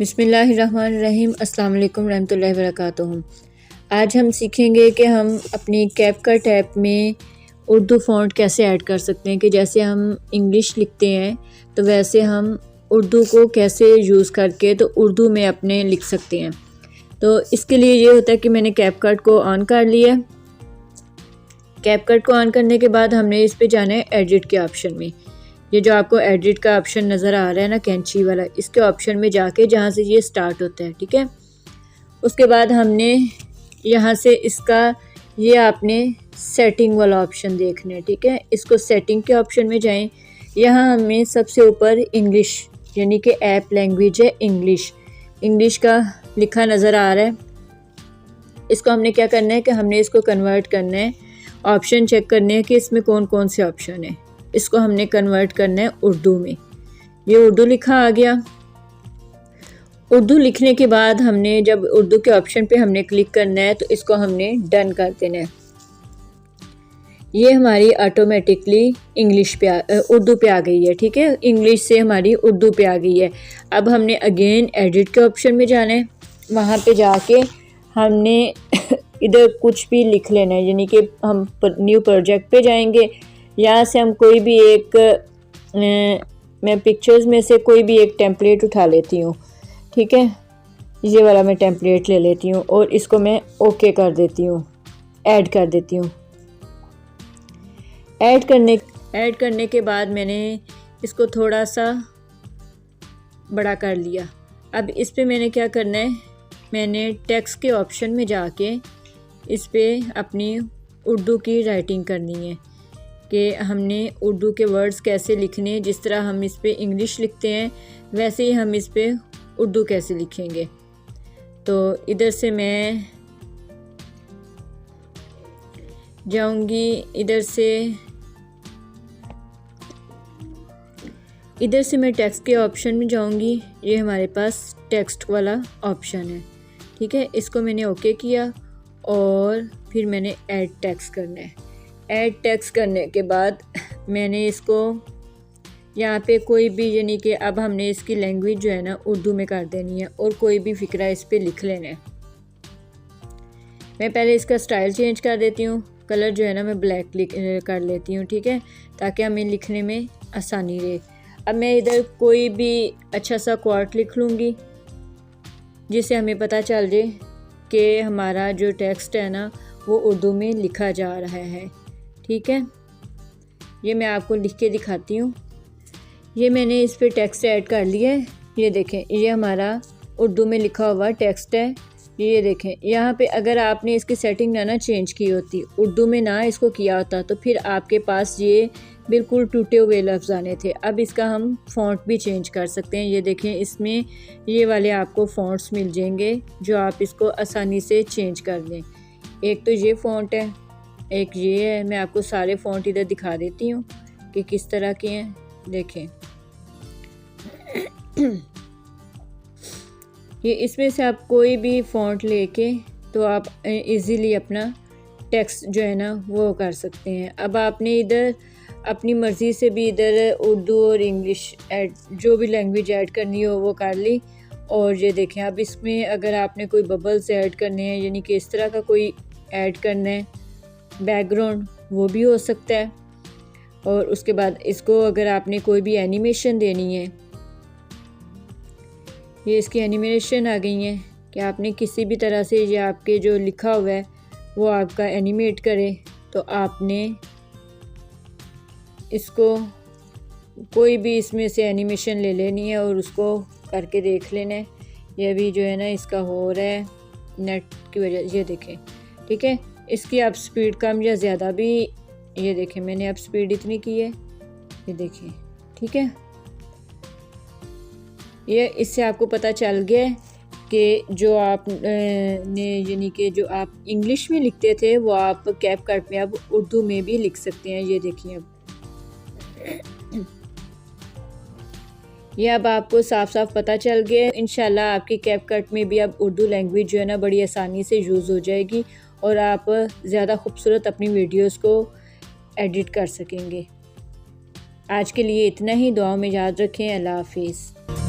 बिस्मिल्लाहिर्रहमानिर्रहीम। अस्सलाम वालेकुम रहमतुल्लाहि वबरकातुहू। आज हम सीखेंगे कि हम अपनी कैपकट ऐप में उर्दू फ़ॉन्ट कैसे ऐड कर सकते हैं कि जैसे हम इंग्लिश लिखते हैं तो वैसे हम उर्दू को कैसे यूज़ करके तो उर्दू में अपने लिख सकते हैं। तो इसके लिए ये होता है कि मैंने कैपकट को ऑन कर लिया। कैपकट को ऑन करने के बाद हमने इस पे जाना है एडिट के ऑप्शन में। ये जो आपको एडिट का ऑप्शन नज़र आ रहा है ना, कैंची वाला, इसके ऑप्शन में जाके जहाँ से ये स्टार्ट होता है, ठीक है। उसके बाद हमने यहाँ से इसका ये आपने सेटिंग वाला ऑप्शन देखना है, ठीक है। इसको सेटिंग के ऑप्शन में जाएं। यहाँ हमें सबसे ऊपर इंग्लिश यानी कि ऐप लैंग्वेज है इंग्लिश का लिखा नज़र आ रहा है। इसको हमने क्या करना है कि हमने इसको कन्वर्ट करना है, ऑप्शन चेक करने हैं कि इसमें कौन कौन से ऑप्शन है। इसको हमने कन्वर्ट करना है उर्दू में। ये उर्दू लिखा आ गया। उर्दू लिखने के बाद हमने जब उर्दू के ऑप्शन पे हमने क्लिक करना है तो इसको हमने डन कर देना है। ये हमारी ऑटोमेटिकली उर्दू पे आ गई है, ठीक है। इंग्लिश से हमारी उर्दू पे आ गई है। अब हमने अगेन एडिट के ऑप्शन में जाना है। वहाँ पे जाके हमने इधर कुछ भी लिख लेना है, यानी कि हम न्यू प्रोजेक्ट पे जाएंगे। यहाँ से हम कोई भी एक मैं पिक्चर्स में से कोई भी एक टेम्पलेट उठा लेती हूँ, ठीक है। ये वाला मैं टेम्पलेट ले लेती हूँ और इसको मैं ओके कर देती हूँ, ऐड कर देती हूँ। ऐड करने के बाद मैंने इसको थोड़ा सा बड़ा कर लिया। अब इस पे मैंने क्या करना है, मैंने टेक्स्ट के ऑप्शन में जाके इस पे अपनी उर्दू की राइटिंग करनी है कि हमने उर्दू के वर्ड्स कैसे लिखने। जिस तरह हम इस पे इंग्लिश लिखते हैं वैसे ही हम इस पे उर्दू कैसे लिखेंगे। तो इधर से मैं जाऊंगी, इधर से मैं टेक्स्ट के ऑप्शन में जाऊंगी। ये हमारे पास टेक्स्ट वाला ऑप्शन है, ठीक है। इसको मैंने ओके किया और फिर मैंने ऐड टेक्स्ट करना है। ऐड टेक्स्ट करने के बाद मैंने इसको यहाँ पे कोई भी, यानी कि अब हमने इसकी लैंग्वेज जो है ना उर्दू में कर देनी है और कोई भी फ़िक्रा इस पे लिख लेना है। मैं पहले इसका स्टाइल चेंज कर देती हूँ। कलर जो है ना मैं ब्लैक कर लेती हूँ, ठीक है, ताकि हमें लिखने में आसानी रहे। अब मैं इधर कोई भी अच्छा सा क्वार्ट लिख लूँगी जिससे हमें पता चल जाए कि हमारा जो टेक्स्ट है ना वो उर्दू में लिखा जा रहा है, ठीक है। ये मैं आपको लिख के दिखाती हूँ। ये मैंने इस पे टेक्स्ट ऐड कर लिया है। ये देखें, ये हमारा उर्दू में लिखा हुआ टेक्स्ट है। ये देखें, यहाँ पे अगर आपने इसकी सेटिंग ना चेंज की होती, उर्दू में ना इसको किया होता, तो फिर आपके पास ये बिल्कुल टूटे हुए लफ्ज़ आने थे। अब इसका हम फ़ॉन्ट भी चेंज कर सकते हैं। ये देखें, इसमें ये वाले आपको फ़ॉन्ट्स मिल जाएंगे जो आप इसको आसानी से चेंज कर दें। एक तो ये फ़ॉन्ट है, एक ये है। मैं आपको सारे फ़ॉन्ट इधर दिखा देती हूँ कि किस तरह के हैं। देखें, ये इसमें से आप कोई भी फ़ॉन्ट लेके तो आप इजीली अपना टेक्स्ट जो है ना वो कर सकते हैं। अब आपने इधर अपनी मर्ज़ी से भी इधर उर्दू और इंग्लिश ऐड, जो भी लैंग्वेज ऐड करनी हो वो कर ली। और ये देखें, अब इसमें अगर आपने कोई बबल्स ऐड करने हैं, यानी कि इस तरह का कोई ऐड करना है, बैकग्राउंड, वो भी हो सकता है। और उसके बाद इसको अगर आपने कोई भी एनिमेशन देनी है, ये इसकी एनिमेशन आ गई है कि आपने किसी भी तरह से ये आपके जो लिखा हुआ है वो आपका एनिमेट करे, तो आपने इसको कोई भी इसमें से एनिमेशन ले लेनी है और उसको करके देख लेना है। ये अभी जो है ना इसका हो रहा है नेट की वजह। ये देखें, ठीक है, इसकी आप स्पीड कम या ज़्यादा भी, ये देखें मैंने अब स्पीड इतनी की है, ये देखें, ठीक है। ये इससे आपको पता चल गया कि जो आप ने यानी कि जो आप इंग्लिश में लिखते थे वो आप कैपकट में अब उर्दू में भी लिख सकते हैं। ये देखिए, ये अब आपको साफ साफ पता चल गया। इंशाल्लाह आपकी कैपकट में भी अब उर्दू लैंग्वेज जो है ना बड़ी आसानी से यूज़ हो जाएगी और आप ज़्यादा खूबसूरत अपनी वीडियोस को एडिट कर सकेंगे। आज के लिए इतना ही। दुआ में याद रखें। अल्लाह हाफिज़।